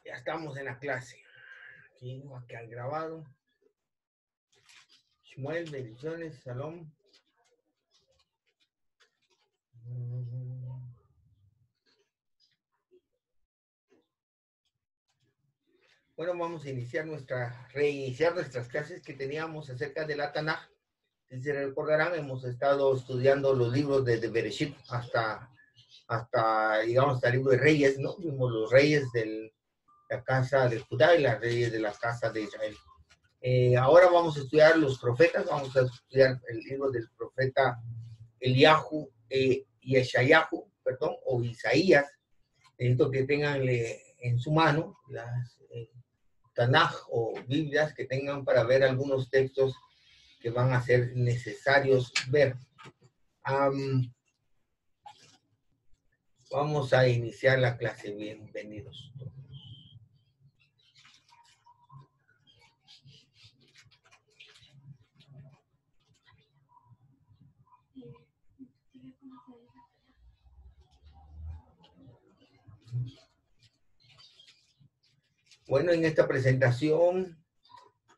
Ya estamos en la clase. Aquí, aquí al grabado. Shmuel, bendiciones, Salom. Bueno, vamos a reiniciar nuestras clases que teníamos acerca de la Tanaj. Si se recordarán, hemos estado estudiando los libros de Bereshit hasta digamos, hasta el libro de Reyes, ¿no? Vimos los reyes de la casa de Judá y los reyes de la casa de Israel. Ahora vamos a estudiar los profetas, vamos a estudiar el libro del profeta Eliyahu y Yeshayahu, perdón, o Isaías. Necesito que tengan en su mano las Tanaj o Biblias que tengan para ver algunos textos que van a ser necesarios ver. Vamos a iniciar la clase. Bienvenidos todos. Bueno, en esta presentación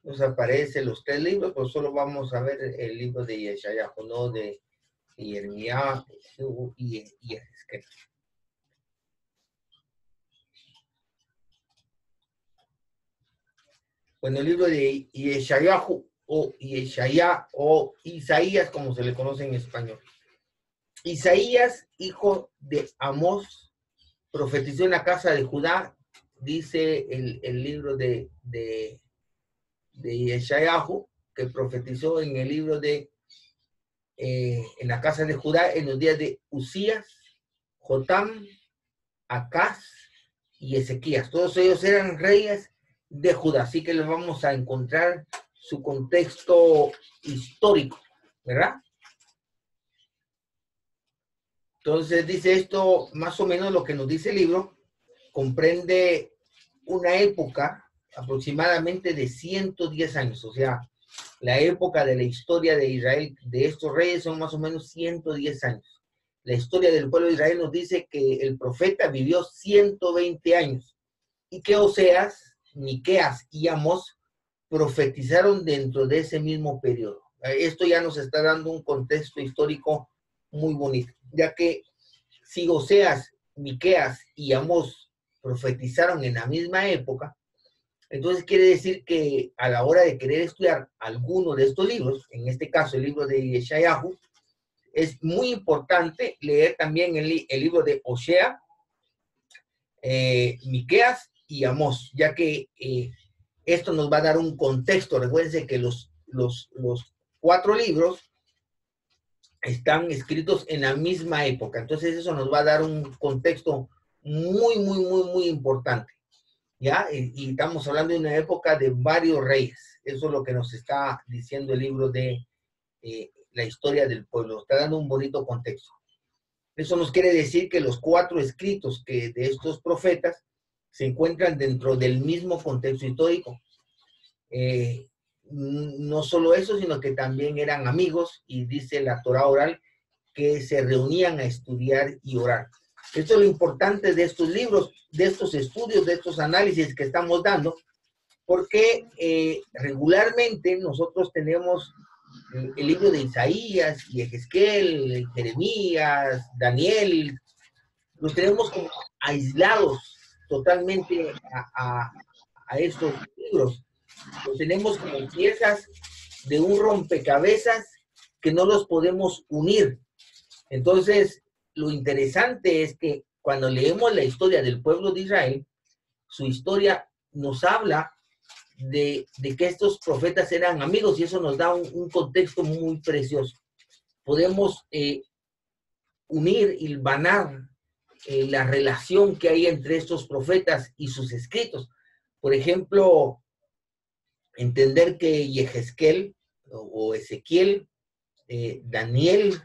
nos aparecen los 3 libros, pero solo vamos a ver el libro de Yeshayahu, no de Jeremías y Ezequiel. Bueno, el libro de Yeshayahu o Yeshaya o Isaías, como se le conoce en español. Isaías, hijo de Amós, profetizó en la casa de Judá, dice el libro de Yeshayahu, que profetizó en el libro en la casa de Judá en los días de Usías, Jotam, Acaz y Ezequías. Todos ellos eran reyes de Judá, así que les vamos a encontrar su contexto histórico, ¿verdad? Entonces dice esto, más o menos lo que nos dice el libro, comprende una época aproximadamente de 110 años, o sea, la época de la historia de Israel, de estos reyes, son más o menos 110 años. La historia del pueblo de Israel nos dice que el profeta vivió 120 años y que Oseas, Miqueas y Amós profetizaron dentro de ese mismo periodo. Esto ya nos está dando un contexto histórico muy bonito, ya que si Oseas, Miqueas y Amós profetizaron en la misma época, entonces quiere decir que a la hora de querer estudiar alguno de estos libros, en este caso el libro de Yeshayahu, es muy importante leer también el libro de Osea, Miqueas y Amós, ya que esto nos va a dar un contexto. Recuérdense que los 4 libros están escritos en la misma época, entonces eso nos va a dar un contexto muy importante. ¿Ya? Y estamos hablando de una época de varios reyes. Eso es lo que nos está diciendo el libro de la historia del pueblo. Está dando un bonito contexto. Eso nos quiere decir que los 4 escritos de estos profetas se encuentran dentro del mismo contexto histórico. No solo eso, sino que también eran amigos, y dice la Torah oral que se reunían a estudiar y orar. Esto es lo importante de estos libros, de estos estudios, de estos análisis que estamos dando, porque regularmente nosotros tenemos el libro de Isaías y Ezequiel, Jeremías, Daniel, los tenemos como aislados totalmente a estos libros. Los tenemos como piezas de un rompecabezas que no los podemos unir. Entonces, lo interesante es que cuando leemos la historia del pueblo de Israel, su historia nos habla de que estos profetas eran amigos, y eso nos da un contexto muy precioso. Podemos unir, hilvanar la relación que hay entre estos profetas y sus escritos. Por ejemplo, entender que Yehezkel o Ezequiel, Daniel,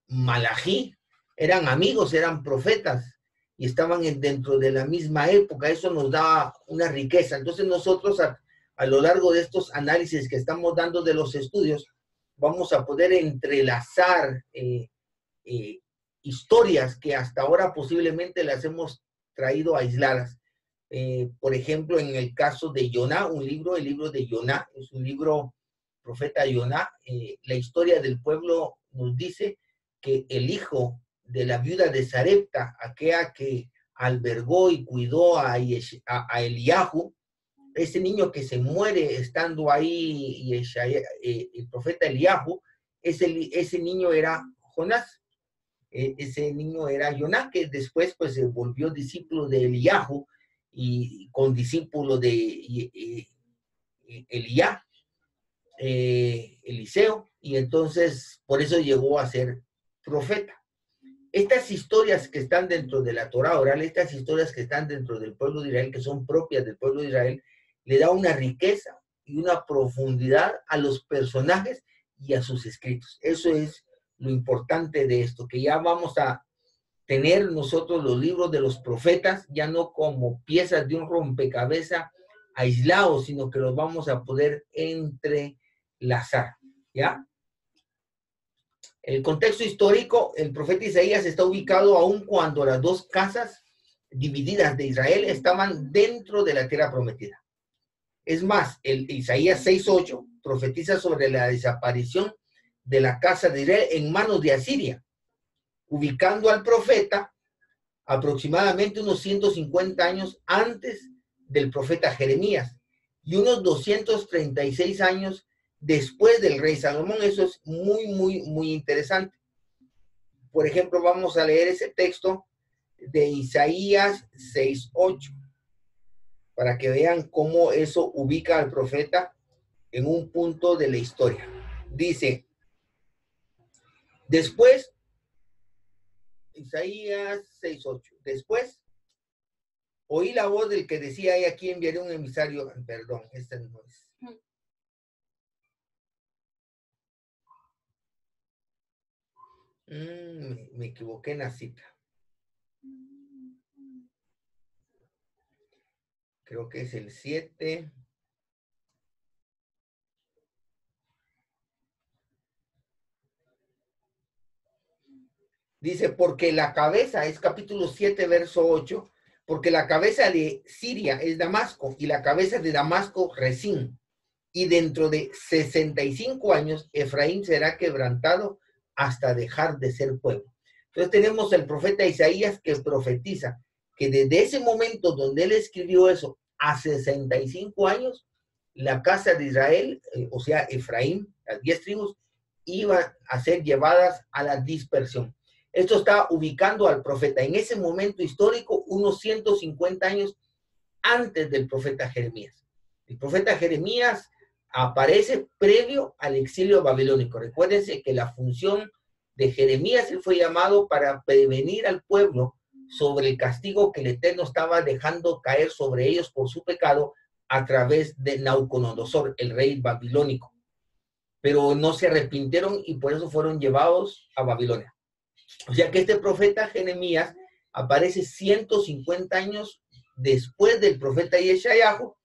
Malají, eran amigos, eran profetas y estaban dentro de la misma época. Eso nos da una riqueza. Entonces nosotros a lo largo de estos análisis que estamos dando de los estudios, vamos a poder entrelazar historias que hasta ahora posiblemente las hemos traído aisladas. Por ejemplo, en el caso de Yoná, el libro de Yoná, es un libro, profeta Yoná, la historia del pueblo nos dice que el hijo de la viuda de Sarepta, aquella que albergó y cuidó a Eliyahu, ese niño que se muere estando ahí, el profeta Eliyahu, ese niño era Jonás. Ese niño era Yoná, que después pues se volvió discípulo de Eliyahu y con discípulo de Eliseo, y entonces por eso llegó a ser profeta. Estas historias que están dentro de la Torá oral, estas historias que están dentro del pueblo de Israel, que son propias del pueblo de Israel, le da una riqueza y una profundidad a los personajes y a sus escritos. Eso es lo importante de esto, que ya vamos a tener nosotros los libros de los profetas, ya no como piezas de un rompecabezas aislados, sino que los vamos a poder entrelazar, ¿ya? El contexto histórico, el profeta Isaías está ubicado aún cuando las dos casas divididas de Israel estaban dentro de la tierra prometida. Es más, el Isaías 6:8 profetiza sobre la desaparición de la casa de Israel en manos de Asiria, ubicando al profeta aproximadamente unos 150 años antes del profeta Jeremías y unos 236 años después del rey Salomón. Eso es muy interesante. Por ejemplo, vamos a leer ese texto de Isaías 6:8 para que vean cómo eso ubica al profeta en un punto de la historia. Dice, después, Isaías 6:8, después oí la voz del que decía, he aquí enviaré un emisario, perdón, este no es. Me equivoqué en la cita. Creo que es el 7. Dice, porque la cabeza, es capítulo 7, verso 8, porque la cabeza de Siria es Damasco, y la cabeza de Damasco, Resín. Y dentro de 65 años, Efraín será quebrantado hasta dejar de ser pueblo. Entonces tenemos el profeta Isaías que profetiza que desde ese momento donde él escribió eso, a 65 años, la casa de Israel, o sea, Efraín, las 10 tribus, iban a ser llevadas a la dispersión. Esto está ubicando al profeta en ese momento histórico, unos 150 años antes del profeta Jeremías. El profeta Jeremías aparece previo al exilio babilónico. Recuérdense que la función de Jeremías, él fue llamado para prevenir al pueblo sobre el castigo que el Eterno estaba dejando caer sobre ellos por su pecado a través de Nabucodonosor, el rey babilónico. Pero no se arrepintieron y por eso fueron llevados a Babilonia. O sea que este profeta Jeremías aparece 150 años después del profeta Yeshayahu,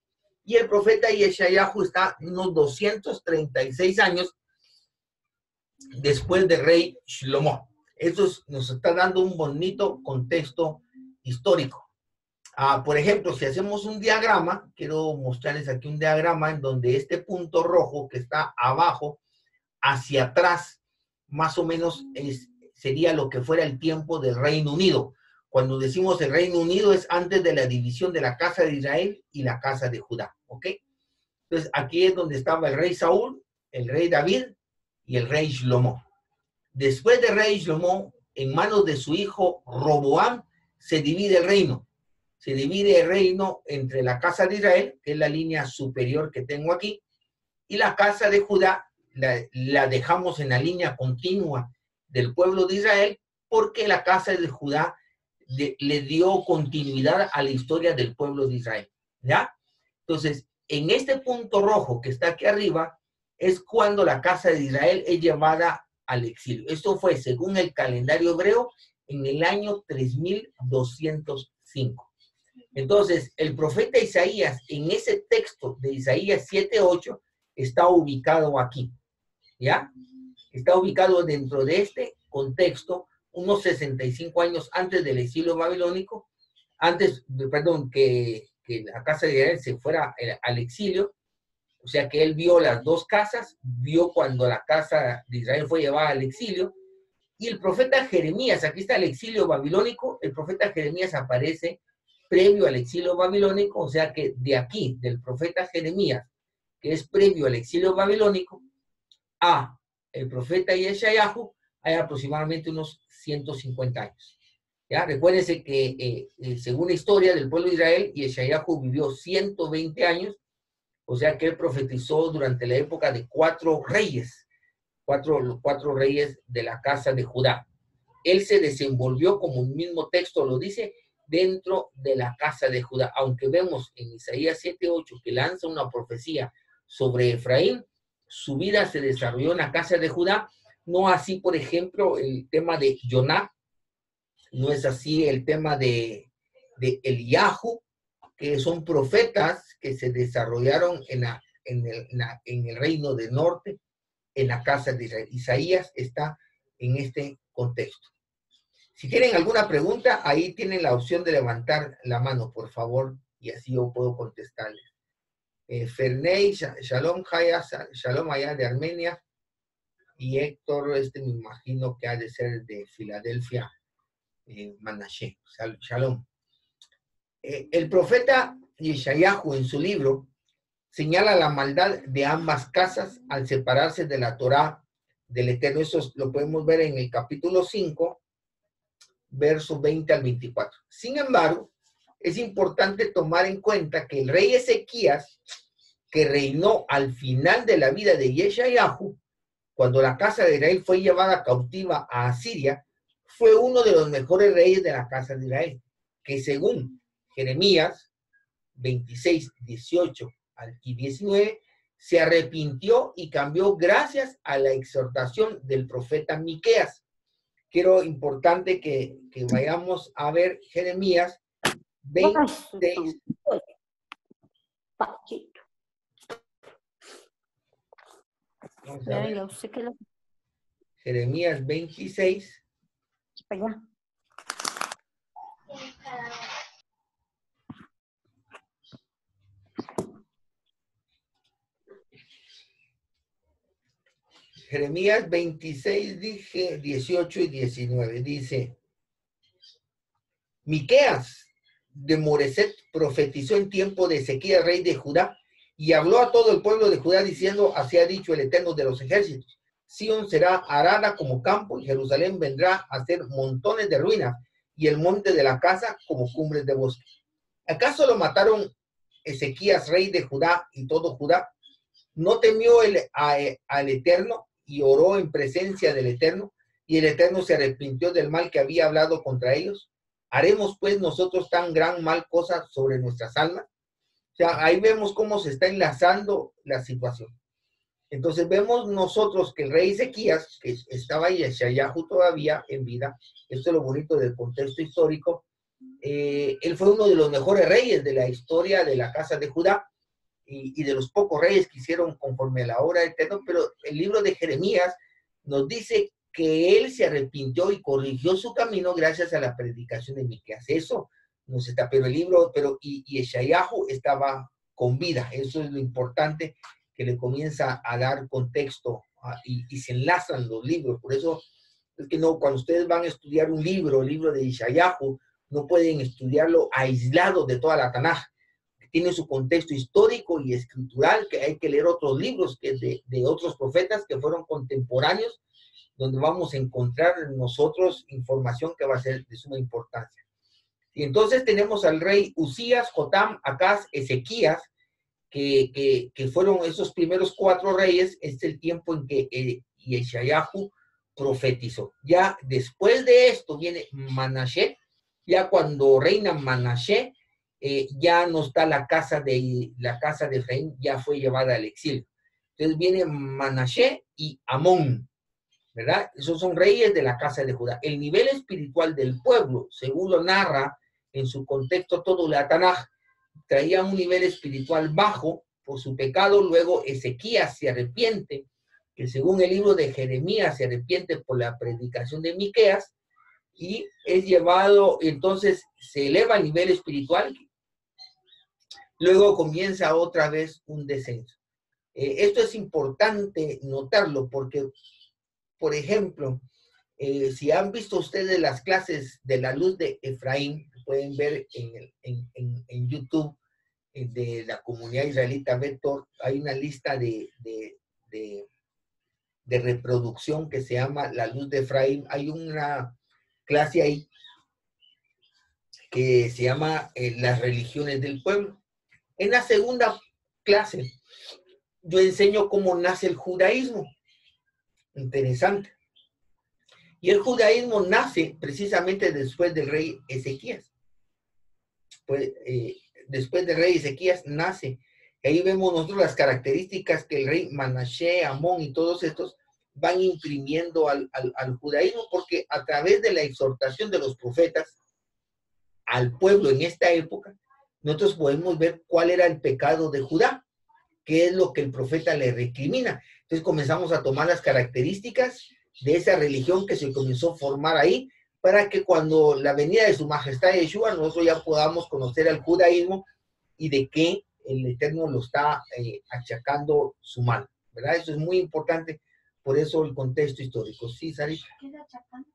y el profeta Yeshayahu está unos 236 años después del rey Shlomo. Eso nos está dando un bonito contexto histórico. Por ejemplo, si hacemos un diagrama, quiero mostrarles aquí un diagrama en donde este punto rojo que está abajo, hacia atrás, más o menos sería lo que fuera el tiempo del Reino Unido. Cuando decimos el Reino Unido es antes de la división de la casa de Israel y la casa de Judá, ¿ok? Entonces aquí es donde estaba el rey Saúl, el rey David y el rey Shlomo. Después del rey Shlomo, en manos de su hijo Roboam, se divide el reino. se divide el reino entre la casa de Israel, que es la línea superior que tengo aquí, y la casa de Judá la dejamos en la línea continua del pueblo de Israel, porque la casa de Judá le dio continuidad a la historia del pueblo de Israel, ¿ya? Entonces, en este punto rojo que está aquí arriba, es cuando la casa de Israel es llevada al exilio. Esto fue, según el calendario hebreo, en el año 3205. Entonces, el profeta Isaías, en ese texto de Isaías 7:8, está ubicado aquí, ¿ya? Está ubicado dentro de este contexto, unos 65 años antes del exilio babilónico, que la casa de Israel se fuera al exilio. O sea que él vio las dos casas, vio cuando la casa de Israel fue llevada al exilio, y el profeta Jeremías, aquí está el exilio babilónico, el profeta Jeremías aparece previo al exilio babilónico, o sea que de aquí, del profeta Jeremías, que es previo al exilio babilónico, a el profeta Yeshayahu, hay aproximadamente unos 150 años. ¿Ya? Recuérdense que según la historia del pueblo de Israel, Yeshayahu vivió 120 años, o sea que él profetizó durante la época de cuatro reyes de la casa de Judá. Él se desenvolvió, como el mismo texto lo dice, dentro de la casa de Judá. Aunque vemos en Isaías 7:8 que lanza una profecía sobre Efraín, su vida se desarrolló en la casa de Judá. No así, por ejemplo, el tema de Joná, no es así el tema de Eliyahu, que son profetas que se desarrollaron en el reino del norte, en la casa de Israel. Isaías está en este contexto. Si tienen alguna pregunta, ahí tienen la opción de levantar la mano, por favor, y así yo puedo contestarles. Ferney, Shalom Haya, Shalom allá de Armenia, y Héctor, me imagino que ha de ser de Filadelfia, Manashe. Shalom. El profeta Yeshayahu en su libro señala la maldad de ambas casas al separarse de la Torá del Eterno. Eso lo podemos ver en el capítulo 5, versos 20 al 24. Sin embargo, es importante tomar en cuenta que el rey Ezequías, que reinó al final de la vida de Yeshayahu, cuando la casa de Israel fue llevada cautiva a Asiria, fue uno de los mejores reyes de la casa de Israel, que según Jeremías 26, 18 y 19, se arrepintió y cambió gracias a la exhortación del profeta Miqueas. Quiero importante que vayamos a ver Jeremías 26. Vamos a ver. Jeremías 26. Allá. Jeremías 26, dije 18 y 19, dice: Miqueas de Moreset profetizó en tiempo de Ezequías, rey de Judá, y habló a todo el pueblo de Judá diciendo: así ha dicho el Eterno de los ejércitos, Sión será arada como campo, y Jerusalén vendrá a ser montones de ruinas, y el monte de la casa como cumbres de bosque. ¿Acaso lo mataron Ezequías, rey de Judá, y todo Judá? ¿No temió al Eterno y oró en presencia del Eterno, y el Eterno se arrepintió del mal que había hablado contra ellos? ¿Haremos pues nosotros tan gran mal cosa sobre nuestras almas? O sea, ahí vemos cómo se está enlazando la situación. Entonces vemos nosotros que el rey Ezequías, que estaba ahí, Yeshayahu todavía en vida, esto es lo bonito del contexto histórico, él fue uno de los mejores reyes de la historia de la casa de Judá, y de los pocos reyes que hicieron conforme a la obra del Eterno, pero el libro de Jeremías nos dice que él se arrepintió y corrigió su camino gracias a la predicación de Miqueas. Eso no se está, pero el libro, y Yeshayahu estaba con vida. Eso es lo importante, que le comienza a dar contexto, y se enlazan los libros. Por eso es que no, cuando ustedes van a estudiar un libro, el libro de Yeshayahu, no pueden estudiarlo aislado de toda la Tanaj. Tiene su contexto histórico y escritural, que hay que leer otros libros que de otros profetas que fueron contemporáneos, donde vamos a encontrar nosotros información que va a ser de suma importancia. Y entonces tenemos al rey Usías, Jotam, Acaz, Ezequías, que fueron esos primeros 4 reyes. Es el tiempo en que Yeshayahu profetizó. Ya después de esto viene Manashe. Ya cuando reina Manashe, ya no está la casa de Efraín, ya fue llevada al exilio. Entonces viene Manashe y Amón, ¿verdad? Esos son reyes de la casa de Judá. El nivel espiritual del pueblo, según lo narra en su contexto todo la Tanaj, traía un nivel espiritual bajo por su pecado. Luego Ezequías se arrepiente, que según el libro de Jeremías se arrepiente por la predicación de Miqueas, y es llevado, entonces se eleva el nivel espiritual. Luego comienza otra vez un descenso. Esto es importante notarlo porque, por ejemplo, si han visto ustedes las clases de la luz de Efraín, pueden ver en YouTube de la comunidad israelita Vector, hay una lista de reproducción que se llama La Luz de Efraín. Hay una clase ahí que se llama Las religiones del pueblo. En la segunda clase yo enseño cómo nace el judaísmo. Interesante. Y el judaísmo nace precisamente después del rey Ezequías. Pues, después del rey Ezequías nace. Ahí vemos nosotros las características que el rey Manashe, Amón y todos estos van imprimiendo al judaísmo, porque a través de la exhortación de los profetas al pueblo en esta época, nosotros podemos ver cuál era el pecado de Judá, qué es lo que el profeta le recrimina. Entonces comenzamos a tomar las características de esa religión que se comenzó a formar ahí, para que cuando la venida de su majestad Yeshua, nosotros ya podamos conocer al judaísmo y de qué el Eterno lo está achacando su mano, ¿verdad? Eso es muy importante, por eso el contexto histórico. Sí, Sarita. ¿Qué está achacando?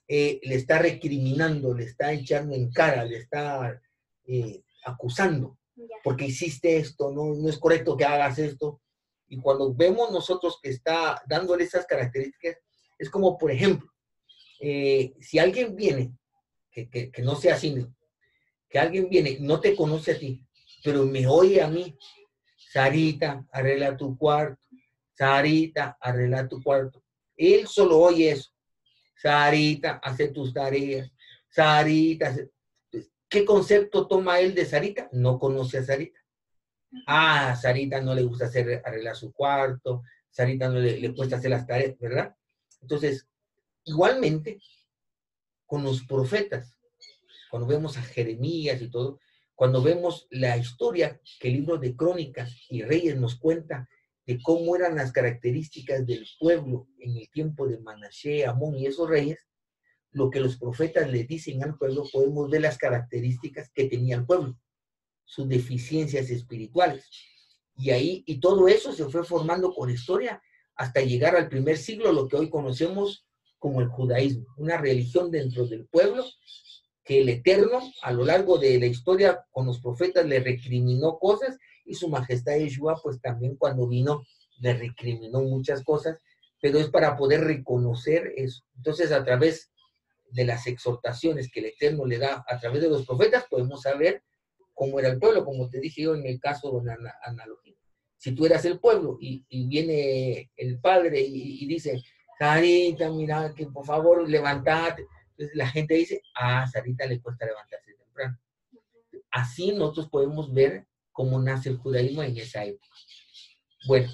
Le está recriminando, le está echando en cara, le está acusando, porque hiciste esto, no es correcto que hagas esto. Y cuando vemos nosotros que está dándole esas características, es como, por ejemplo, si alguien viene, que no sea así, que alguien viene, no te conoce a ti, pero me oye a mí: Sarita, arregla tu cuarto, Sarita, arregla tu cuarto. Él solo oye eso: Sarita, hace tus tareas, Sarita. ¿Qué concepto toma él de Sarita? No conoce a Sarita. Ah, Sarita no le gusta arreglar su cuarto, Sarita no le cuesta hacer las tareas, ¿verdad? Entonces, igualmente, con los profetas, cuando vemos a Jeremías y todo, cuando vemos la historia que el libro de Crónicas y Reyes nos cuenta de cómo eran las características del pueblo en el tiempo de Manashe, Amón y esos reyes, lo que los profetas le dicen al pueblo, podemos ver las características que tenía el pueblo, sus deficiencias espirituales. Y todo eso se fue formando con historia hasta llegar al primer siglo, lo que hoy conocemos como el judaísmo, una religión dentro del pueblo que el Eterno, a lo largo de la historia con los profetas, le recriminó cosas, y su majestad Yeshua, pues también cuando vino, le recriminó muchas cosas, pero es para poder reconocer eso. Entonces, a través de las exhortaciones que el Eterno le da a través de los profetas, podemos saber cómo era el pueblo, como te dije yo en el caso de la analogía. Si tú eras el pueblo y viene el padre y dice: Sarita, mira, que por favor levántate. Entonces la gente dice: ah, Sarita le cuesta levantarse temprano. Así nosotros podemos ver cómo nace el judaísmo en esa época. Bueno,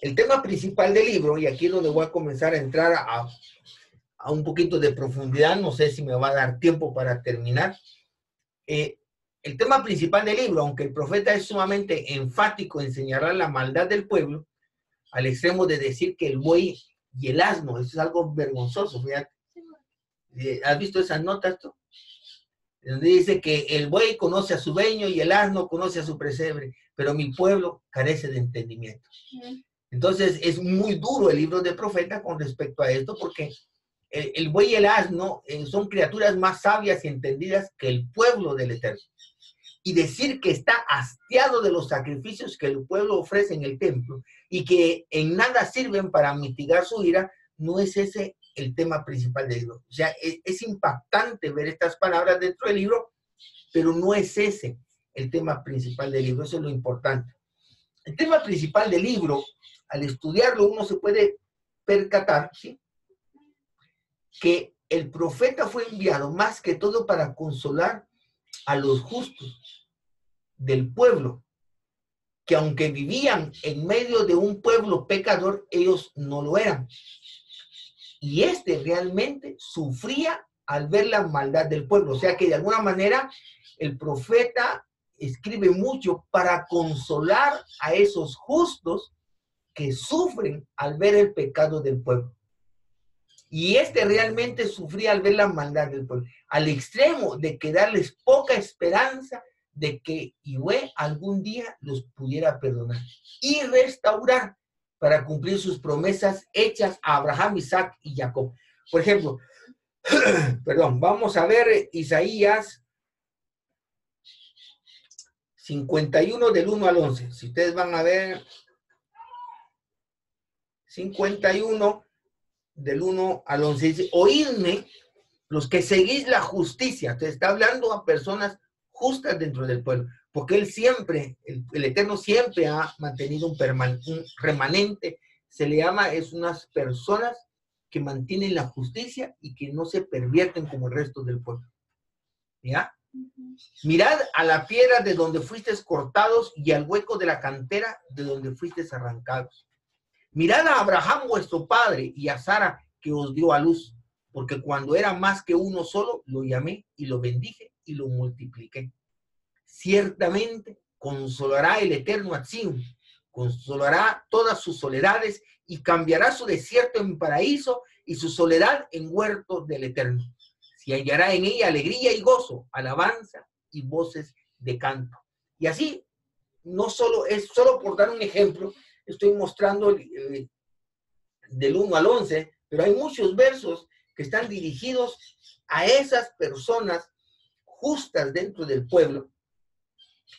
el tema principal del libro, y aquí es donde voy a comenzar a entrar a un poquito de profundidad, no sé si me va a dar tiempo para terminar. El tema principal del libro, aunque el profeta es sumamente enfático en señalar la maldad del pueblo, al extremo de decir que el buey y el asno, eso es algo vergonzoso, fíjate. ¿Has visto esas notas tú? Donde dice que el buey conoce a su dueño y el asno conoce a su pesebre, pero mi pueblo carece de entendimiento. Entonces es muy duro el libro del profeta con respecto a esto, porque el buey y el asno son criaturas más sabias y entendidas que el pueblo del Eterno. Y decir que está hastiado de los sacrificios que el pueblo ofrece en el templo y que en nada sirven para mitigar su ira, no es ese el tema principal del libro. O sea, es impactante ver estas palabras dentro del libro, pero no es ese el tema principal del libro, eso es lo importante. El tema principal del libro, al estudiarlo, uno se puede percatar, ¿sí?, que el profeta fue enviado más que todo para consolar a los justos del pueblo, que aunque vivían en medio de un pueblo pecador, ellos no lo eran. Y realmente sufría al ver la maldad del pueblo. O sea que de alguna manera el profeta escribe mucho para consolar a esos justos que sufren al ver el pecado del pueblo. Y realmente sufría al ver la maldad del pueblo, al extremo de que darles poca esperanza de que Yahweh algún día los pudiera perdonar y restaurar para cumplir sus promesas hechas a Abraham, Isaac y Jacob. Por ejemplo, vamos a ver Isaías 51 del 1 al 11. Si ustedes van a ver 51 del 1 al 11, dice: oídme los que seguís la justicia. Entonces está hablando a personas justas dentro del pueblo, porque él siempre, el Eterno siempre ha mantenido un remanente, se le llama, es unas personas que mantienen la justicia y que no se pervierten como el resto del pueblo. ¿Ya? Mirad a la piedra de donde fuisteis cortados y al hueco de la cantera de donde fuisteis arrancados. Mirad a Abraham vuestro padre y a Sara que os dio a luz, porque cuando era más que uno solo, lo llamé y lo bendije y lo multipliqué. Ciertamente consolará el Eterno a Sion, consolará todas sus soledades y cambiará su desierto en paraíso y su soledad en huerto del Eterno. Si hallará en ella alegría y gozo, alabanza y voces de canto. Y así, no solo es, solo por dar un ejemplo, estoy mostrando del 1 al 11, pero hay muchos versos que están dirigidos a esas personas justas dentro del pueblo,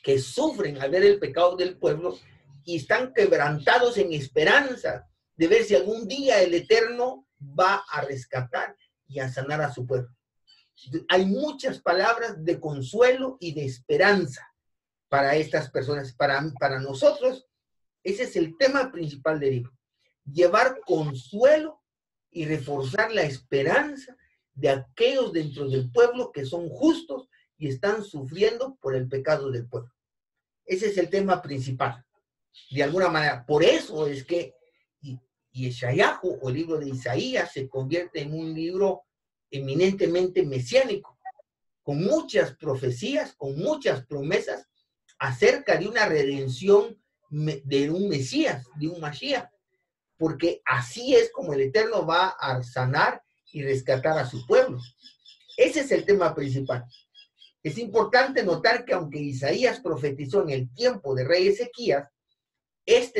que sufren al ver el pecado del pueblo y están quebrantados en esperanza de ver si algún día el Eterno va a rescatar y a sanar a su pueblo. Hay muchas palabras de consuelo y de esperanza para estas personas. Para nosotros, ese es el tema principal del libro. Llevar consuelo y reforzar la esperanza de aquellos dentro del pueblo que son justos y están sufriendo por el pecado del pueblo. Ese es el tema principal. De alguna manera, por eso es que Yeshayahu, o el libro de Isaías, se convierte en un libro eminentemente mesiánico, con muchas profecías, con muchas promesas acerca de una redención de un Mesías, de un Mashiach, porque así es como el Eterno va a sanar y rescatar a su pueblo. Ese es el tema principal. Es importante notar que aunque Isaías profetizó en el tiempo de rey Ezequías,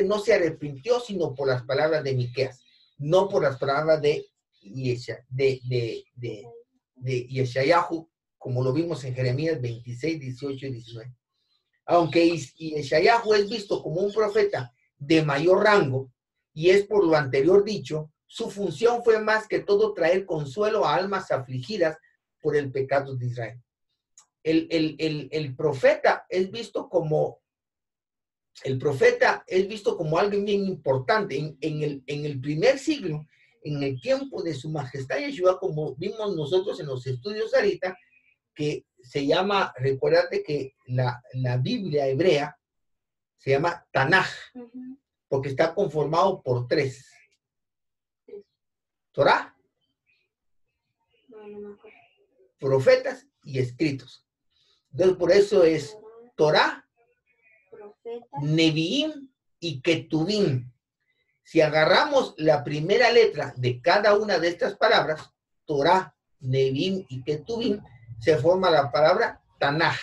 no se arrepintió sino por las palabras de Miqueas, no por las palabras de Yeshayahu, como lo vimos en Jeremías 26, 18 y 19. Aunque Yeshayahu es visto como un profeta de mayor rango, y es por lo anterior dicho, su función fue más que todo traer consuelo a almas afligidas por el pecado de Israel. El profeta es visto como alguien bien importante. En el primer siglo, en el tiempo de su majestad Yeshua, como vimos nosotros en los estudios ahorita, que se llama, recuérdate que la Biblia hebrea se llama Tanaj, porque está conformado por 3. Torah, profetas y escritos. Entonces, por eso es Torah, Neviim y Ketuvim. Si agarramos la primera letra de cada una de estas palabras, Torah, Neviim y Ketuvim, se forma la palabra Tanaj.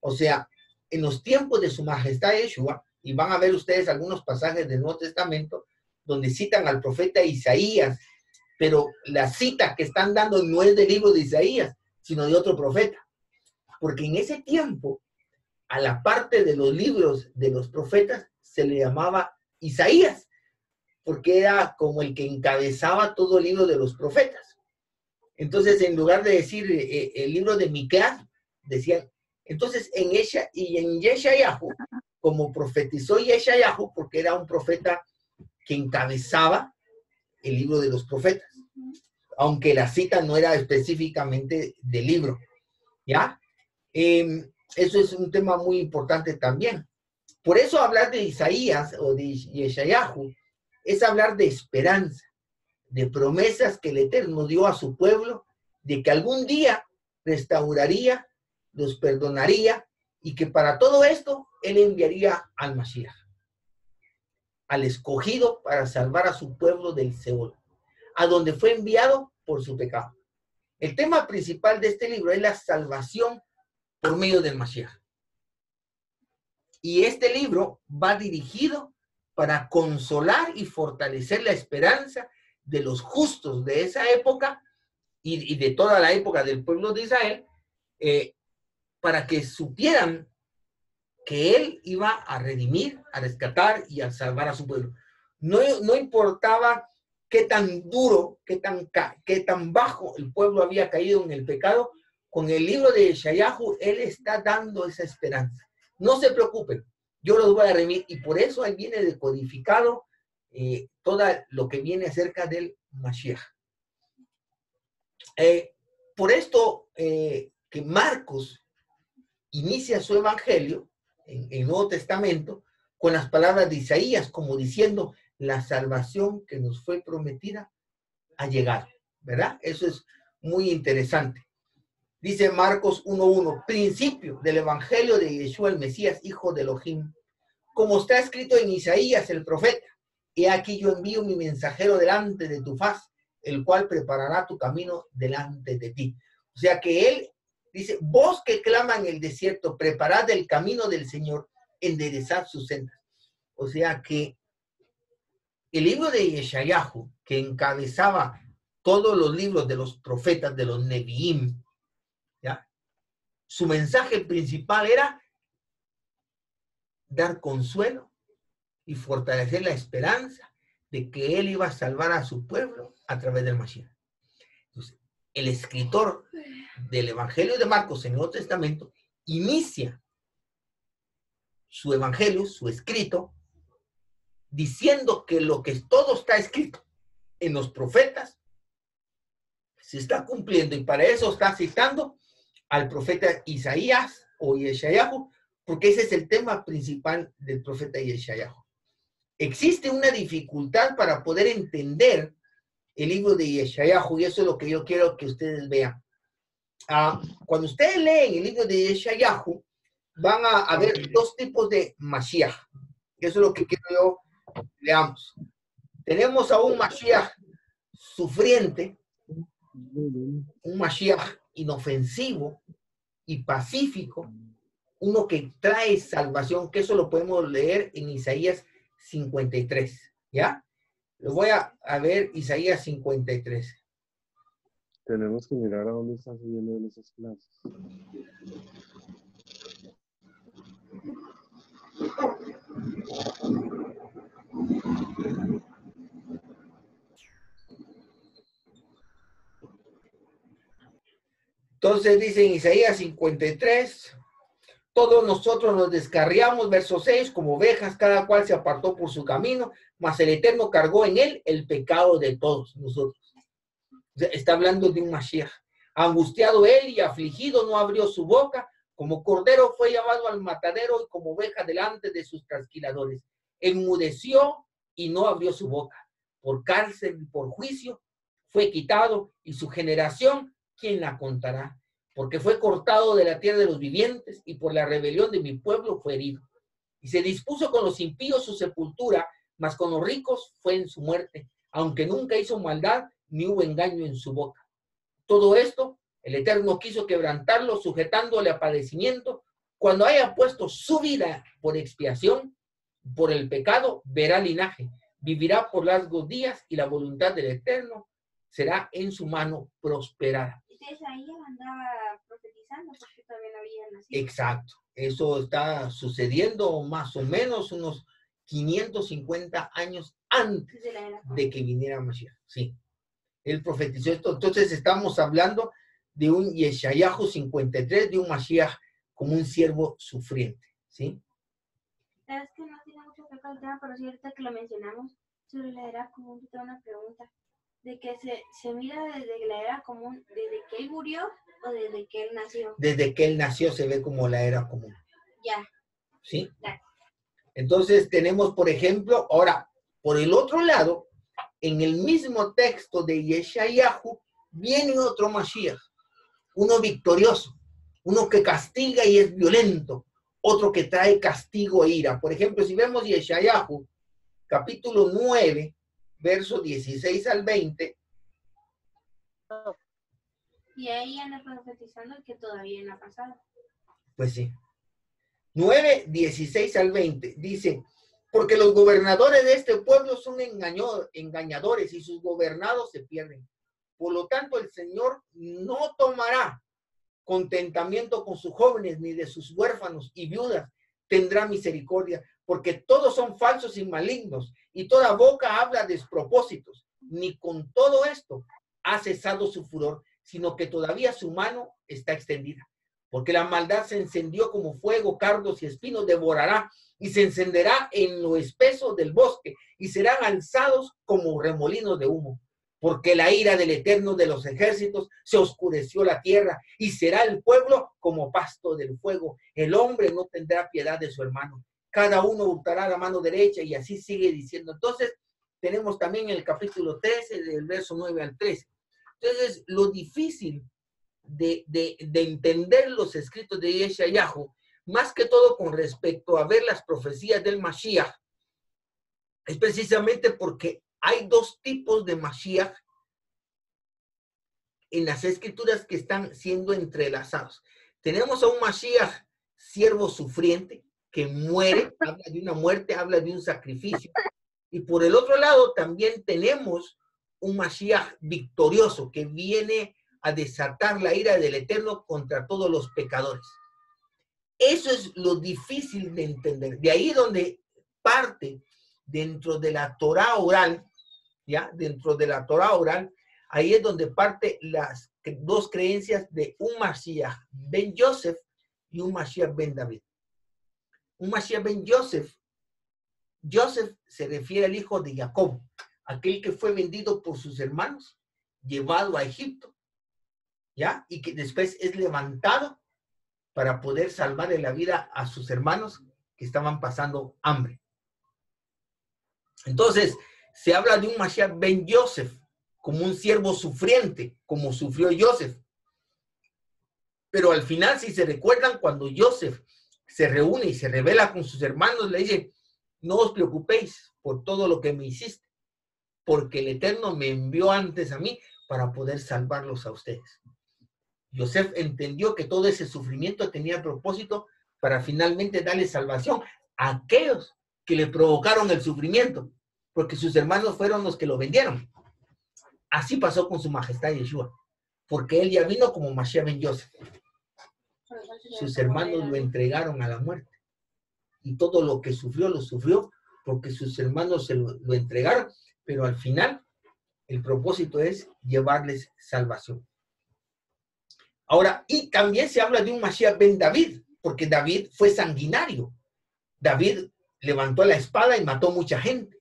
O sea, en los tiempos de su majestad Yeshua, y van a ver ustedes algunos pasajes del Nuevo Testamento donde citan al profeta Isaías, pero la cita que están dando no es del libro de Isaías, sino de otro profeta. Porque en ese tiempo, a la parte de los libros de los profetas, se le llamaba Isaías, porque era como el que encabezaba todo el libro de los profetas. Entonces, en lugar de decir el libro de Miqueas, decían, entonces en Yeshayahu, como profetizó Yeshayahu, porque era un profeta que encabezaba el libro de los profetas, aunque la cita no era específicamente del libro, ¿ya? Eso es un tema muy importante también. Por eso hablar de Isaías o de Yeshayahu es hablar de esperanza, de promesas que el Eterno dio a su pueblo, de que algún día restauraría, los perdonaría, y que para todo esto Él enviaría al Mashiach, al escogido para salvar a su pueblo del Seol, a donde fue enviado por su pecado. El tema principal de este libro es la salvación por medio del Mashiach. Y este libro va dirigido para consolar y fortalecer la esperanza de los justos de esa época y de toda la época del pueblo de Israel, para que supieran que Él iba a redimir, a rescatar y a salvar a su pueblo. No importaba qué tan duro, qué tan bajo el pueblo había caído en el pecado, con el libro de Yeshayahu, Él está dando esa esperanza. No se preocupen, yo los voy a redimir, y por eso ahí viene decodificado todo lo que viene acerca del Mashiach. Por esto que Marcos inicia su evangelio en el Nuevo Testamento con las palabras de Isaías, como diciendo, la salvación que nos fue prometida ha llegado, ¿verdad? Eso es muy interesante. Dice Marcos 1:1, principio del evangelio de Yeshua el Mesías, hijo de Elohim, como está escrito en Isaías el profeta, he aquí yo envío mi mensajero delante de tu faz, el cual preparará tu camino delante de ti. O sea que él dice, vos que clama en el desierto, preparad el camino del Señor, enderezad sus sendas. O sea que el libro de Yeshayahu, que encabezaba todos los libros de los profetas, de los Neviim, ¿ya? Su mensaje principal era dar consuelo y fortalecer la esperanza de que Él iba a salvar a su pueblo a través del Mashiach. Entonces, el escritor del Evangelio de Marcos en el Nuevo Testamento inicia su evangelio, su escrito, diciendo que lo que todo está escrito en los profetas se está cumpliendo, y para eso está citando al profeta Isaías o Yeshayahu, porque ese es el tema principal del profeta Yeshayahu. Existe una dificultad para poder entender el libro de Yeshayahu, y eso es lo que yo quiero que ustedes vean. Cuando ustedes leen el libro de Yeshayahu, van a ver dos tipos de Mashiach. Eso es lo que quiero yo leamos. Tenemos a un Mashiach sufriente, un Mashiach inofensivo y pacífico, uno que trae salvación, que eso lo podemos leer en Isaías 53, ¿ya? Lo voy a ver, Isaías 53. Tenemos que mirar a dónde están subiendo en esas clases. Entonces dice en Isaías 53, todos nosotros nos descarriamos, verso 6, como ovejas, cada cual se apartó por su camino, mas el Eterno cargó en él el pecado de todos nosotros. O sea, está hablando de un Mashiach. Angustiado él y afligido, no abrió su boca, como cordero fue llevado al matadero y como oveja delante de sus trasquiladores. Enmudeció y no abrió su boca. Por cárcel y por juicio fue quitado, y su generación, ¿quién la contará? Porque fue cortado de la tierra de los vivientes, y por la rebelión de mi pueblo fue herido. Y se dispuso con los impíos su sepultura, mas con los ricos fue en su muerte, aunque nunca hizo maldad, ni hubo engaño en su boca. Todo esto, el Eterno quiso quebrantarlo, sujetándole a padecimiento. Cuando haya puesto su vida por expiación, por el pecado, verá linaje, vivirá por largos días, y la voluntad del Eterno será en su mano prosperada. Entonces ahí andaba profetizando porque todavía no había nacido. Exacto. Eso está sucediendo más o menos unos 550 años antes De la era. de que viniera Mashiach. Sí, él profetizó esto. Entonces estamos hablando de un Yeshayahu 53, de un Mashiach como un siervo sufriente. ¿Sí? Es que no tiene mucho que ver con el tema, pero sí, ahorita que lo mencionamos, sobre la era común, yo tengo una pregunta. ¿De que se mira desde la era común, desde que él murió o desde que él nació? Desde que él nació se ve como la era común. Ya. ¿Sí? Ya. Entonces tenemos, por ejemplo, ahora, por el otro lado, en el mismo texto de Yeshayahu, viene otro Mashiach, uno victorioso, uno que castiga y es violento, otro que trae castigo e ira. Por ejemplo, si vemos Yeshayahu, capítulo 9, versos 16 al 20. Y ahí anda profetizando que todavía no ha pasado. Pues sí. 9, 16 al 20. Dice, porque los gobernadores de este pueblo son engañadores y sus gobernados se pierden. Por lo tanto, el Señor no tomará contentamiento con sus jóvenes ni de sus huérfanos y viudas. Tendrá misericordia, porque todos son falsos y malignos y toda boca habla despropósitos. Ni con todo esto ha cesado su furor, sino que todavía su mano está extendida. Porque la maldad se encendió como fuego, cardos y espinos devorará, y se encenderá en lo espeso del bosque, y serán alzados como remolinos de humo. Porque la ira del Eterno de los ejércitos se oscureció la tierra, y será el pueblo como pasto del fuego. El hombre no tendrá piedad de su hermano. Cada uno hurtará la mano derecha, y así sigue diciendo. Entonces, tenemos también el capítulo 13, del verso 9 al 13. Entonces, lo difícil de entender los escritos de Yeshayahu, más que todo con respecto a ver las profecías del Mashiach, es precisamente porque hay dos tipos de Mashiach en las escrituras que están siendo entrelazados. Tenemos a un Mashiach siervo sufriente que muere, habla de una muerte, habla de un sacrificio. Y por el otro lado también tenemos un Mashiach victorioso que viene a desatar la ira del Eterno contra todos los pecadores. Eso es lo difícil de entender. De ahí donde parte dentro de la Torá oral, ¿ya? Dentro de la Torá oral, ahí es donde parte las dos creencias de un Mashiach ben Yosef y un Mashiach ben David. Un Mashiach ben Yosef, Yosef se refiere al hijo de Jacob, aquel que fue vendido por sus hermanos, llevado a Egipto, ¿ya? Y que después es levantado para poder salvarle la vida a sus hermanos que estaban pasando hambre. Entonces, se habla de un Mashiach ben Yosef, como un siervo sufriente, como sufrió Yosef. Pero al final, si se recuerdan, cuando Yosef se reúne y se revela con sus hermanos, le dice, no os preocupéis por todo lo que me hiciste, porque el Eterno me envió antes a mí para poder salvarlos a ustedes. Yosef entendió que todo ese sufrimiento tenía propósito para finalmente darle salvación a aquellos que le provocaron el sufrimiento, porque sus hermanos fueron los que lo vendieron. Así pasó con su majestad Yeshua, porque él ya vino como Mashiach ben Yosef. Sus hermanos lo entregaron a la muerte. Y todo lo que sufrió, lo sufrió porque sus hermanos se lo entregaron, pero al final el propósito es llevarles salvación. Ahora, y también se habla de un Mashiach ben David, porque David fue sanguinario. David levantó la espada y mató mucha gente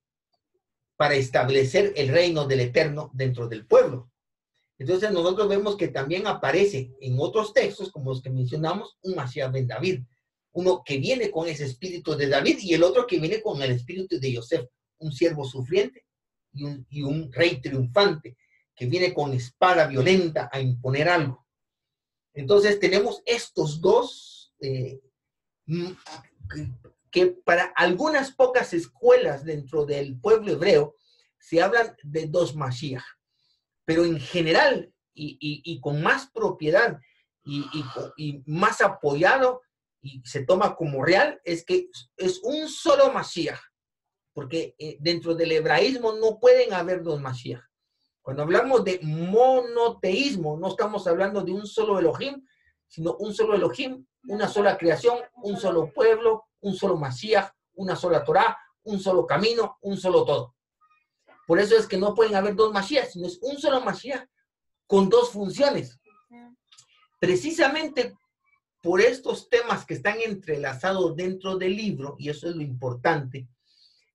para establecer el reino del Eterno dentro del pueblo. Entonces nosotros vemos que también aparece en otros textos, como los que mencionamos, un Mashiach ben David. Uno que viene con ese espíritu de David y el otro que viene con el espíritu de Yosef, un siervo sufriente y un rey triunfante que viene con espada violenta a imponer algo. Entonces tenemos estos dos que para algunas pocas escuelas dentro del pueblo hebreo se hablan de dos Mashiach, pero en general y con más propiedad y más apoyado y se toma como real es que es un solo Mashiach, porque dentro del hebraísmo no pueden haber dos Mashiach. Cuando hablamos de monoteísmo, no estamos hablando de un solo Elohim, sino un solo Elohim, una sola creación, un solo pueblo, un solo Mashiach, una sola Torá, un solo camino, un solo todo. Por eso es que no pueden haber dos Mashiach, sino es un solo Mashiach con dos funciones. Precisamente por estos temas que están entrelazados dentro del libro, y eso es lo importante,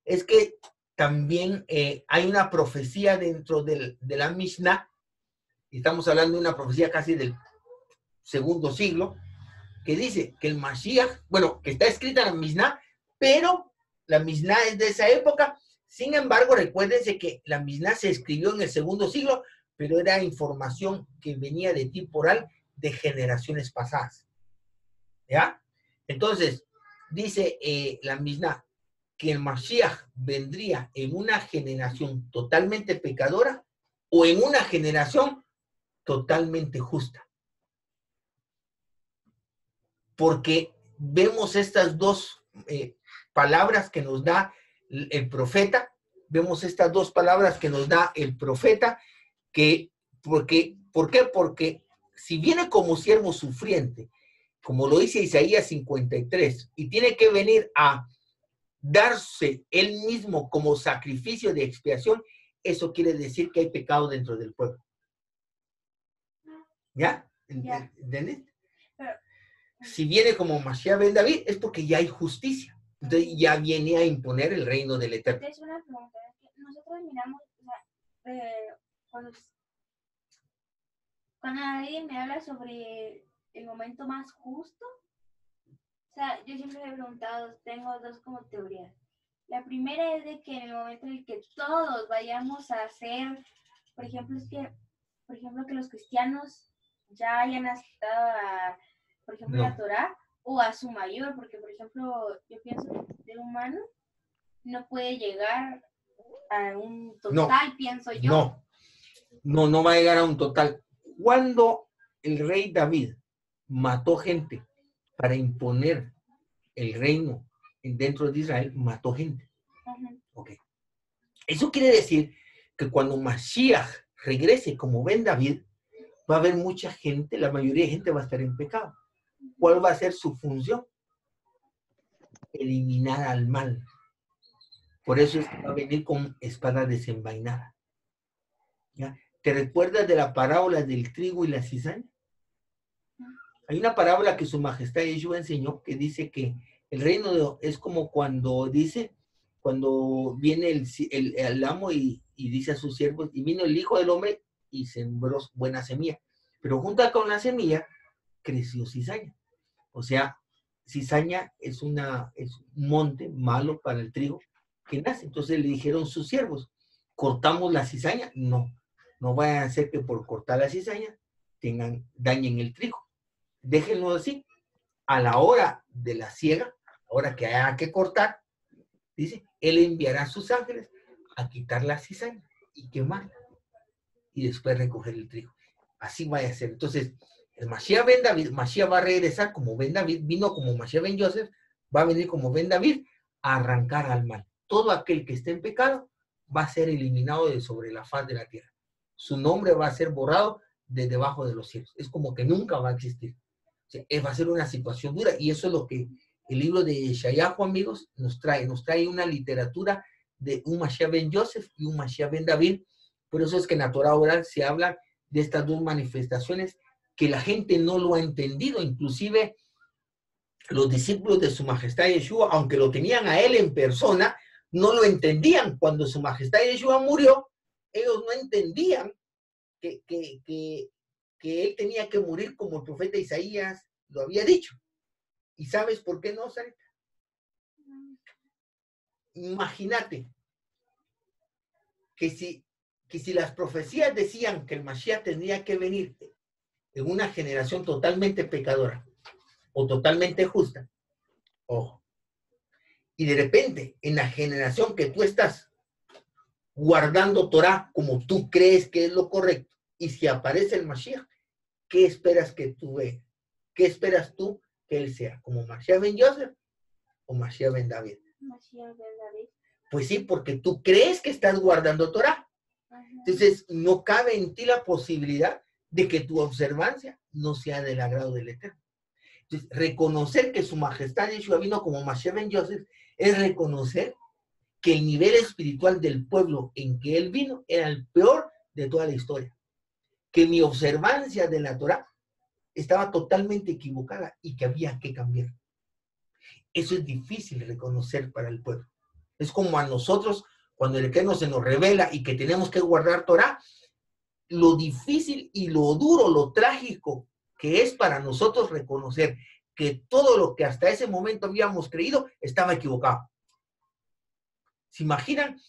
es que también hay una profecía dentro de la Mishnah, y estamos hablando de una profecía casi del segundo siglo, que dice que el Mashiach, bueno, que está escrita en la Mishnah, pero la Mishnah es de esa época. Sin embargo, recuérdense que la Mishnah se escribió en el segundo siglo, pero era información que venía de tipo oral de generaciones pasadas. ¿Ya? Entonces, dice la Mishnah que el Mashiach vendría en una generación totalmente pecadora o en una generación totalmente justa. Porque vemos estas dos palabras que nos da el profeta, vemos estas dos palabras que nos da el profeta, ¿por qué? Porque si viene como siervo sufriente, como lo dice Isaías 53, y tiene que venir a darse él mismo como sacrificio de expiación, eso quiere decir que hay pecado dentro del pueblo. ¿Ya? ¿Entendés? Si viene como Mashiach ben David, es porque ya hay justicia. Entonces ya viene a imponer el reino del Eterno. Es una pregunta. Nosotros miramos, o sea, cuando alguien me habla sobre el momento más justo, o sea, yo siempre me he preguntado, tengo dos como teorías. La primera es de que en el momento en el que todos vayamos a hacer, por ejemplo, que los cristianos ya hayan aceptado a, por ejemplo, la Torá o a su mayor, porque, por ejemplo, yo pienso que el ser humano no puede llegar a un total, pienso yo. No va a llegar a un total. Cuando el rey David mató gente para imponer el reino dentro de Israel, mató gente. Okay. Eso quiere decir que cuando Mashiach regrese como Ben David, va a haber mucha gente, la mayoría de gente va a estar en pecado. ¿Cuál va a ser su función? Eliminar al mal. Por eso es que va a venir con espada desenvainada. ¿Ya? ¿Te recuerdas de la parábola del trigo y la cizaña? Hay una parábola que su majestad Yeshua enseñó que dice que el reino es como cuando viene el amo y dice a sus siervos, y vino el hijo del hombre y sembró buena semilla. Pero junto con la semilla creció cizaña. O sea, cizaña es un monte malo para el trigo que nace. Entonces le dijeron sus siervos, ¿cortamos la cizaña? No vayan a hacer que por cortar la cizaña dañen el trigo. Déjenlo así. A la hora de la siega, ahora que haya que cortar, dice, él enviará a sus ángeles a quitar la cizaña y quemarla. Y después recoger el trigo. Así va a ser. Entonces, el Mashiach ben David, Mashiach va a regresar como Ben David, vino como Mashiach ben Yosef, va a venir como Ben David a arrancar al mal. Todo aquel que esté en pecado va a ser eliminado de sobre la faz de la tierra. Su nombre va a ser borrado de debajo de los cielos. Es como que nunca va a existir. O sea, va a ser una situación dura, y eso es lo que el libro de Yeshayahu, amigos, nos trae una literatura de un Mashiach ben Yosef y un Mashiach ben David. Por eso es que en la Torah oral se habla de estas dos manifestaciones que la gente no lo ha entendido. Inclusive los discípulos de su majestad Yeshua, aunque lo tenían a él en persona, no lo entendían. Cuando su majestad Yeshua murió, ellos no entendían que él tenía que morir como el profeta Isaías lo había dicho. ¿Y sabes por qué no, Sarita? Imagínate que si las profecías decían que el Mashiach tendría que venir en una generación totalmente pecadora o totalmente justa, ojo, y de repente en la generación que tú estás guardando Torah como tú crees que es lo correcto, y si aparece el Mashiach, ¿qué esperas que tú veas? ¿Qué esperas tú que él sea? ¿Como Mashiach ben Yosef o Mashiach ben David? Mashiach ben David. Pues sí, porque tú crees que estás guardando Torah. Entonces, no cabe en ti la posibilidad de que tu observancia no sea del agrado del Eterno. Entonces, reconocer que su majestad Yeshua vino como Mashiach ben Yosef es reconocer que el nivel espiritual del pueblo en que él vino era el peor de toda la historia. Que mi observancia de la Torá estaba totalmente equivocada y que había que cambiar. Eso es difícil reconocer para el pueblo. Es como a nosotros, cuando el Eterno se nos revela y que tenemos que guardar Torá, lo difícil y lo duro, lo trágico que es para nosotros reconocer que todo lo que hasta ese momento habíamos creído estaba equivocado. ¿Se imaginan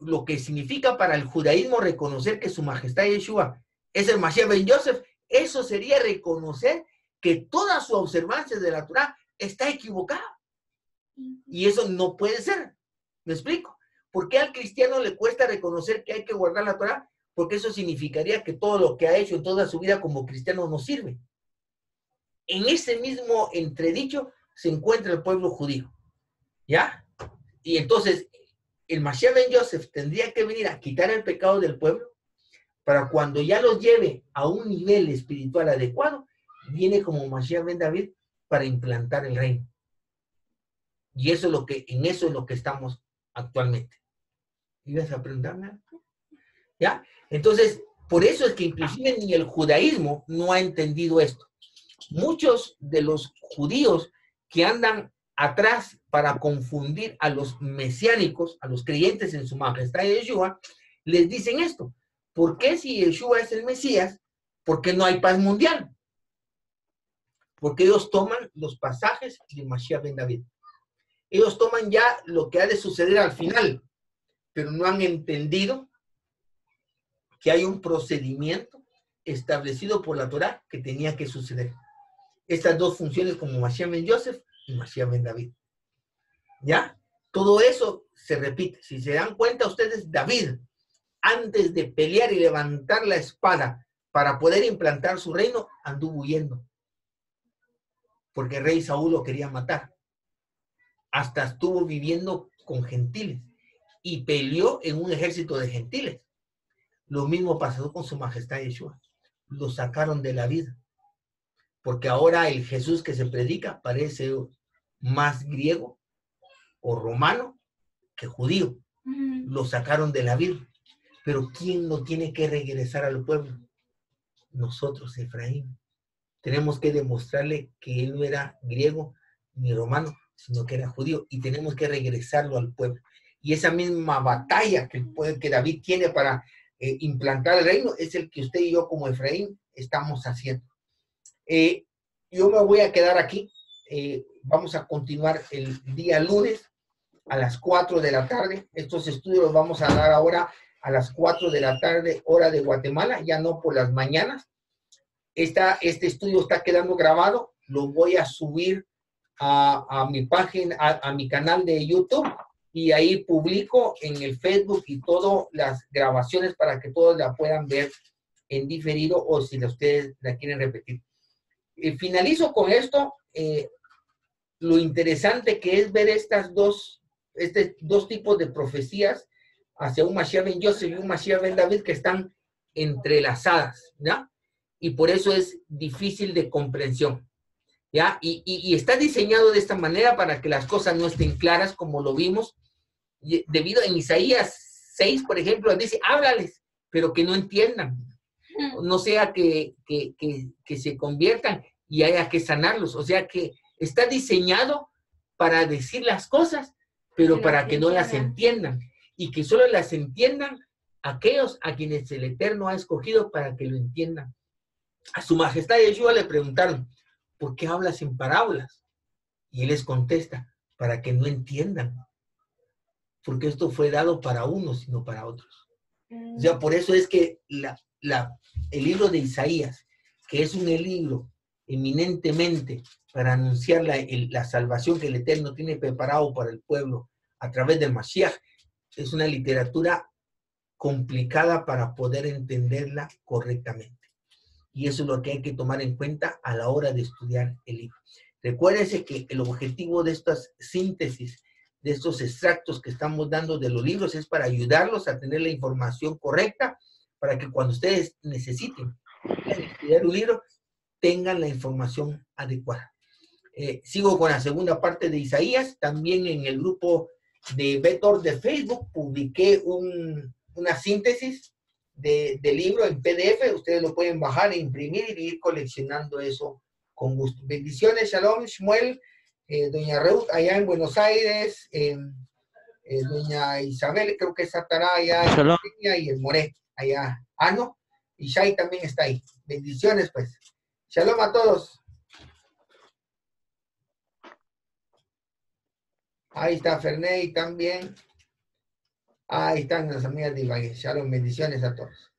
lo que significa para el judaísmo reconocer que su majestad Yeshua es el Mashiach ben Yosef? Eso sería reconocer que toda su observancia de la Torá está equivocada. Y eso no puede ser. ¿Me explico? ¿Por qué al cristiano le cuesta reconocer que hay que guardar la Torá? Porque eso significaría que todo lo que ha hecho en toda su vida como cristiano no sirve. En ese mismo entredicho se encuentra el pueblo judío. ¿Ya? Y entonces el Mashiach ben Yosef tendría que venir a quitar el pecado del pueblo para cuando ya los lleve a un nivel espiritual adecuado, viene como Mashiach ben David para implantar el reino. Y eso es lo que, en eso es lo que estamos actualmente. ¿Ibas a preguntarme algo? ¿Ya? Entonces, por eso es que inclusive ni el judaísmo no ha entendido esto. Muchos de los judíos que andan atrás para confundir a los mesiánicos, a los creyentes en su majestad de Yeshua, les dicen esto. ¿Por qué si Yeshua es el Mesías, por qué no hay paz mundial? Porque ellos toman los pasajes de Mashiach ben David. Ellos toman ya lo que ha de suceder al final, pero no han entendido que hay un procedimiento establecido por la Torá que tenía que suceder. Estas dos funciones como Mashiach ben Yosef y Mashiach ben David. ¿Ya? Todo eso se repite. Si se dan cuenta ustedes, David, antes de pelear y levantar la espada para poder implantar su reino, anduvo huyendo. Porque el rey Saúl lo quería matar. Hasta estuvo viviendo con gentiles y peleó en un ejército de gentiles. Lo mismo pasó con su majestad Yeshua. Lo sacaron de la vida. Porque ahora el Jesús que se predica parece más griego o romano que judío. Lo sacaron de la vida. Pero ¿quién no tiene que regresar al pueblo? Nosotros, Efraín. Tenemos que demostrarle que él no era griego ni romano, sino que era judío. Y tenemos que regresarlo al pueblo. Y esa misma batalla que David tiene para implantar el reino es el que usted y yo como Efraín estamos haciendo. Yo me voy a quedar aquí. Vamos a continuar el día lunes a las 4 de la tarde. Estos estudios los vamos a dar ahora a las 4 de la tarde, hora de Guatemala, ya no por las mañanas. Este estudio está quedando grabado. Lo voy a subir a mi página, a mi canal de YouTube, y ahí publico en el Facebook y todas las grabaciones para que todos la puedan ver en diferido o si ustedes la quieren repetir. Finalizo con esto. Lo interesante que es ver estos dos tipos de profecías hacia un Mashiach ben Yosef y un Mashiach ben David que están entrelazadas, ¿ya? Y por eso es difícil de comprensión, ¿ya? Y está diseñado de esta manera para que las cosas no estén claras como lo vimos, debido en Isaías 6, por ejemplo, dice, háblales, pero que no entiendan, no sea que se conviertan y haya que sanarlos, o sea que está diseñado para decir las cosas, pero para que no las entiendan, y que solo las entiendan aquellos a quienes el Eterno ha escogido para que lo entiendan. A su majestad Yeshua le preguntaron, ¿por qué hablas en parábolas? Y él les contesta, para que no entiendan, porque esto fue dado para unos, sino para otros. O sea, por eso es que el libro de Isaías, que es un libro eminentemente para anunciar la salvación que el Eterno tiene preparado para el pueblo a través del Mashiach, es una literatura complicada para poder entenderla correctamente. Y eso es lo que hay que tomar en cuenta a la hora de estudiar el libro. Recuérdense que el objetivo de estas síntesis, de estos extractos que estamos dando de los libros, es para ayudarlos a tener la información correcta, para que cuando ustedes necesiten estudiar un libro, tengan la información adecuada. Sigo con la segunda parte de Isaías, también en el grupo de Betor de Facebook, publiqué una síntesis del libro en PDF. Ustedes lo pueden bajar e imprimir y ir coleccionando eso con gusto. Bendiciones, Shalom, Shmuel, doña Ruth, allá en Buenos Aires, doña Isabel, creo que estará allá en Shalom. Kenia, y el More, allá. Ah, no, y Shai también está ahí. Bendiciones, pues. Shalom a todos. Ahí está Ferney también. Ahí están las amigas de Ibagué. Shalom, bendiciones a todos.